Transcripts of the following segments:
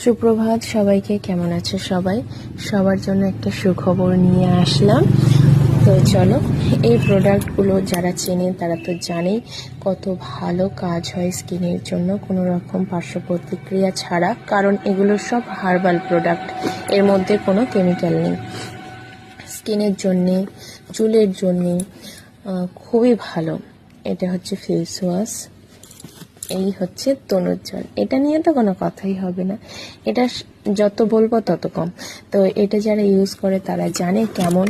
সুপ্রভাত সবাইকে, কেমন আছে সবাই? সবার জন্য একটা সুখবর নিয়ে আসলাম। তো চলো, এই প্রোডাক্টগুলো যারা চেনে তারা তো জানেই কত ভালো কাজ হয় স্কিনের জন্য, কোনো রকম পার্শ্ব প্রতিক্রিয়া ছাড়া, কারণ এগুলো সব হার্বাল প্রোডাক্ট, এর মধ্যে কোনো কেমিক্যাল নেই। স্কিনের জন্যে, চুলের জন্যে খুবই ভালো। এটা হচ্ছে ফেস ওয়াশ, এই হচ্ছে তনুর জল। এটা নিয়ে তো কোনো কথাই হবে না, এটা যত বলবো তত কম। তো এটা যারা ইউজ করে তারা জানে কেমন।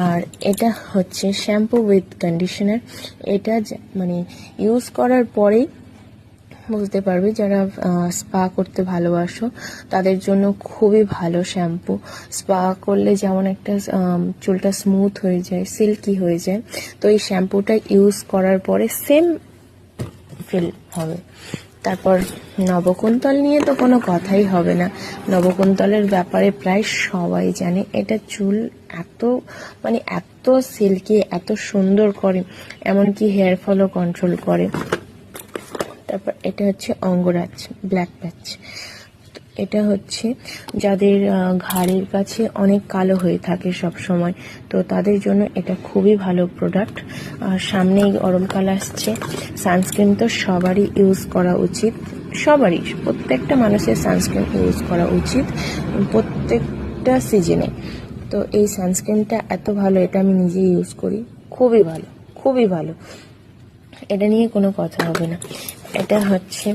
আর এটা হচ্ছে শ্যাম্পু উইথ কন্ডিশনার। এটা মানে ইউজ করার পরেই বুঝতে পারবে, যারা স্পা করতে ভালোবাসো তাদের জন্য খুবই ভালো শ্যাম্পু। স্পা করলে যেমন একটা চুলটা স্মুথ হয়ে যায়, সিল্কি হয়ে যায়, তো এই শ্যাম্পুটা ইউজ করার পরে সেম ফিল হবে। তারপর নবকুন্তল নিয়ে তো কোনো কথাই হবে না। নবকুন্তলের ব্যাপারে প্রায় সবাই জানে, এটা চুল এত সিল্কি, এত সুন্দর করে, এমনকি হেয়ার ফলও কন্ট্রোল করে। তারপর এটা হচ্ছে অঙ্গরাজ ব্ল্যাক প্যাচ। এটা হচ্ছে যাদের ঘাড়ের কাছে অনেক কালো হয়ে থাকে সব সময়, তো তাদের জন্য এটা খুবই ভালো প্রোডাক্ট। আর সামনেই গরমকাল আসছে, সানস্ক্রিন তো সবারই ইউজ করা উচিত, সবারই, প্রত্যেকটা মানুষের সানস্ক্রিন ইউজ করা উচিত প্রত্যেকটা সিজনে। তো এই সানস্ক্রিনটা এত ভালো, এটা আমি নিজে ইউজ করি, খুবই ভালো, খুবই ভালো, এটা নিয়ে কোনো কথা হবে না। এটা হচ্ছে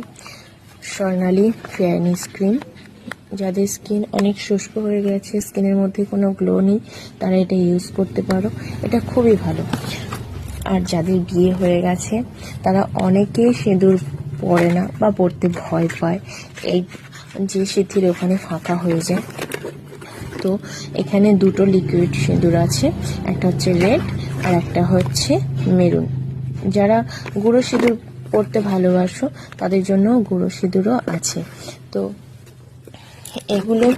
স্বর্ণালী ফেয়ারনেস ক্রিম। যাদের স্কিন অনেক শুষ্ক হয়ে গেছে, স্কিনের মধ্যে কোনো গ্লো নেই, তারা এটা ইউজ করতে পারো, এটা খুবই ভালো। আর যাদের বিয়ে হয়ে গেছে তারা অনেকেই সিঁদুর পরে না বা পরতে ভয় পায়, এই যে সিঁথির ওখানে ফাঁকা হয়ে যায়। তো এখানে দুটো লিকুইড সিঁদুর আছে, একটা হচ্ছে রেড আর একটা হচ্ছে মেরুন। যারা গুঁড়ো সিঁদুর পরতে ভালোবাসো তাদের জন্য গুঁড়ো সিঁদুরও আছে। তো এগুলোর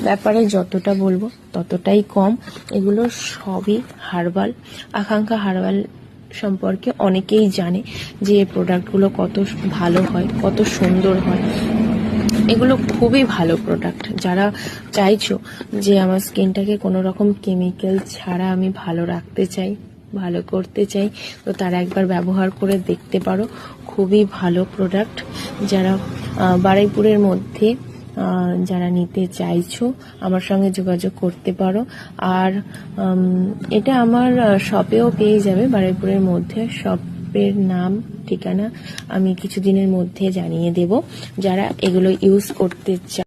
ব্যাপারে যতটা বলবো ততটাই কম। এগুলো সবই হার্বাল। আকাঙ্ক্ষা হার্বাল সম্পর্কে অনেকেই জানে যে এই প্রোডাক্টগুলো কত ভালো হয়, কত সুন্দর হয়। এগুলো খুবই ভালো প্রোডাক্ট। যারা চাইছো যে আমার স্কিনটাকে কোনো রকম কেমিক্যাল ছাড়া আমি ভালো রাখতে চাই, ভালো করতে চাই, তো তারা একবার ব্যবহার করে দেখতে পারো, খুবই ভালো প্রোডাক্ট। যারা বারুইপুরের মধ্যে যারা নিতে চাইছো আমার সঙ্গে যোগাযোগ করতে পারো। আর এটা আমার শপেও পেয়ে যাবে, বারুইপুরের মধ্যে। শপের নাম, ঠিকানা আমি কিছুদিনের মধ্যে জানিয়ে দেব। যারা এগুলো ইউজ করতে চায়